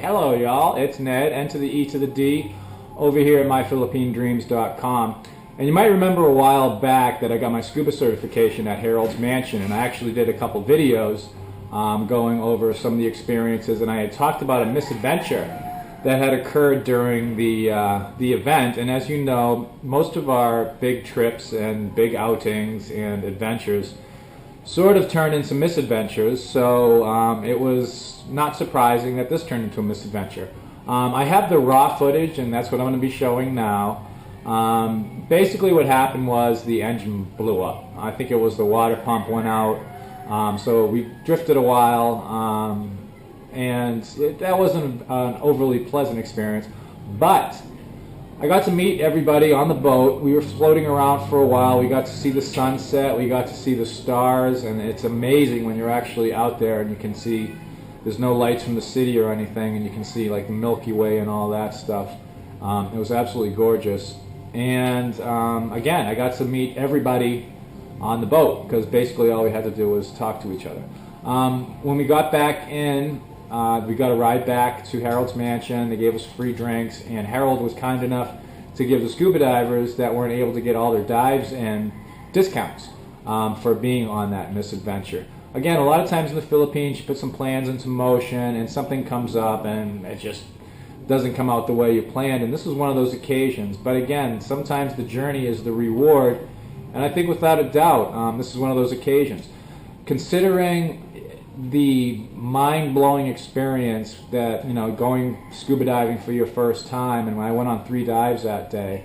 Hello y'all, it's Ned, N to the E to the D, over here at myphilippinedreams.com. And you might remember a while back that I got my scuba certification at Harold's Mansion, and I actually did a couple videos going over some of the experiences, and I had talked about a misadventure that had occurred during the event. And as you know, most of our big trips and big outings and adventures sort of turned into misadventures, so it was not surprising that this turned into a misadventure. I have the raw footage, and that's what I'm going to be showing now. Basically what happened was the engine blew up. I think it was the water pump went out, so we drifted a while, and that wasn't an overly pleasant experience, but I got to meet everybody on the boat. We were floating around for a while. We got to see the sunset. We got to see the stars, and it's amazing when you're actually out there and you can see there's no lights from the city or anything, and you can see like the Milky Way and all that stuff. It was absolutely gorgeous. And again, I got to meet everybody on the boat because basically all we had to do was talk to each other. When we got back in, we got a ride back to Harold's Mansion. They gave us free drinks, and Harold was kind enough to give the scuba divers that weren't able to get all their dives in discounts for being on that misadventure. Again, a lot of times in the Philippines, you put some plans into motion and something comes up and it just doesn't come out the way you planned, and this was one of those occasions. But again, sometimes the journey is the reward, and I think without a doubt, this is one of those occasions. Considering the mind-blowing experience that, you know, going scuba diving for your first time, and when I went on 3 dives that day,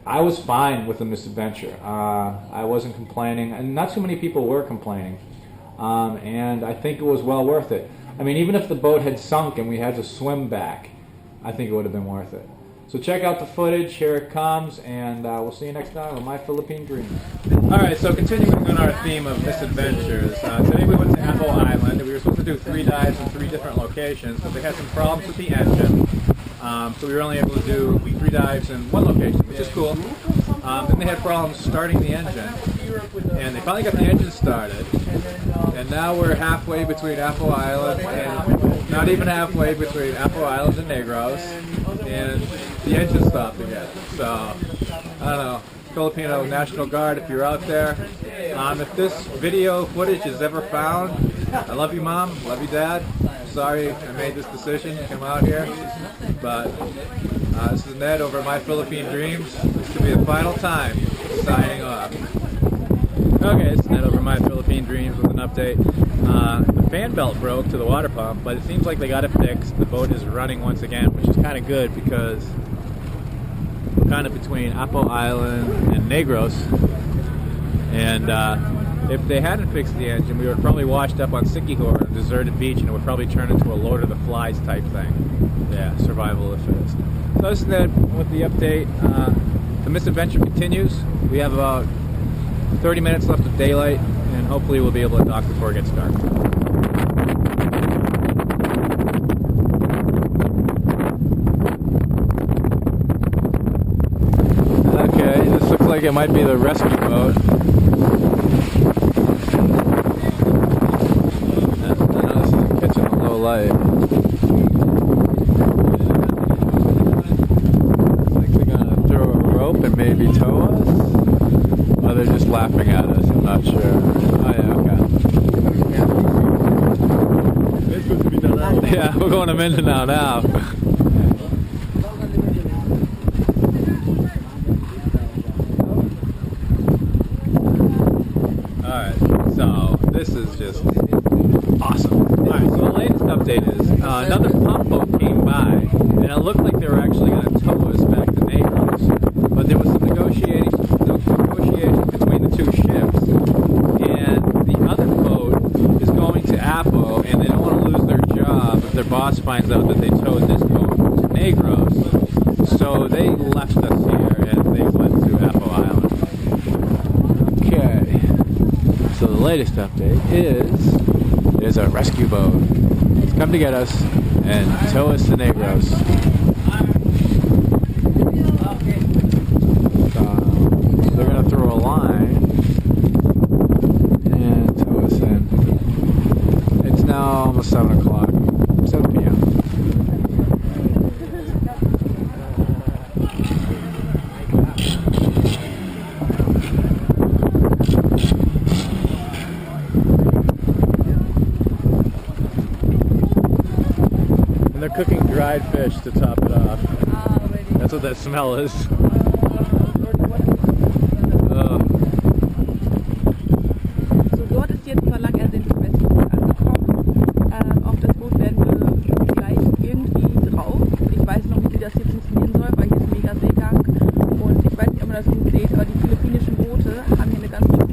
I was fine with the misadventure. I wasn't complaining, and not too many people were complaining, and I think it was well worth it. I mean, even if the boat had sunk and we had to swim back, I think it would have been worth it. So check out the footage, here it comes, and we'll see you next time on My Philippine Dreams. Alright, so continuing on our theme of misadventures, today we went to Apple Island. We were supposed to do 3 dives in 3 different locations, but they had some problems with the engine, so we were only able to do 3 dives in 1 location, which is cool. Then they had problems starting the engine, and they finally got the engine started, and now we're halfway between Apple Island, and not even halfway between Apple Island and Negros, and the engine stopped again. So, I don't know, Filipino National Guard, if you're out there, if this video footage is ever found, I love you, Mom, love you, Dad. Sorry I made this decision to come out here, but this is Ned over at My Philippine Dreams. This could be the final time signing off. Okay, it's Ned over at My Philippine Dreams with an update. The fan belt broke to the water pump, but it seems like they got it fixed. The boat is running once again, which is kind of good because we're kind of between Apple Island and Negros, and if they hadn't fixed the engine, we would have probably washed up on Siquijor, a deserted beach, and it would probably turn into a Lord of the Flies type thing. Yeah, survival of the fittest. So this is Ned with the update. The misadventure continues. We have about 30 minutes left of daylight, and hopefully we'll be able to dock before it gets dark. Okay, this looks like it might be the rescue boat. Catching a low light. Like they're gonna throw a rope and maybe tow us? Oh, they're just laughing at us, I'm not sure. Oh yeah, okay. Yeah, we're going to Mindanao now. Alright, so this is just awesome. Alright, so the latest update is another pump boat came by, and it looked like they were actually going to tow us back to Negros, but there was some negotiating between the 2 ships, and the other boat is going to Apo, and they don't want to lose their job if their boss finds out that they towed this boat to Negros, so they left us here and they went to Apo Island. Okay, so the latest update is there's a rescue boat. It's come to get us and tow us to Negros. They're going to throw a line and tow us in. It's now almost 7 o'clock, 7 p.m. cooking dried fish to top it off. Ah, already. That's what that smell is. So, dort ist jetzt vor lang ersehntes Westboot angekommen. Auf das Boot werden wir gleich irgendwie drauf. Ich weiß noch nicht, wie das hier funktionieren soll, weil hier ist mega Seegang. Und ich weiß nicht, ob man das gut sieht, aber die philippinischen Boote haben hier eine ganz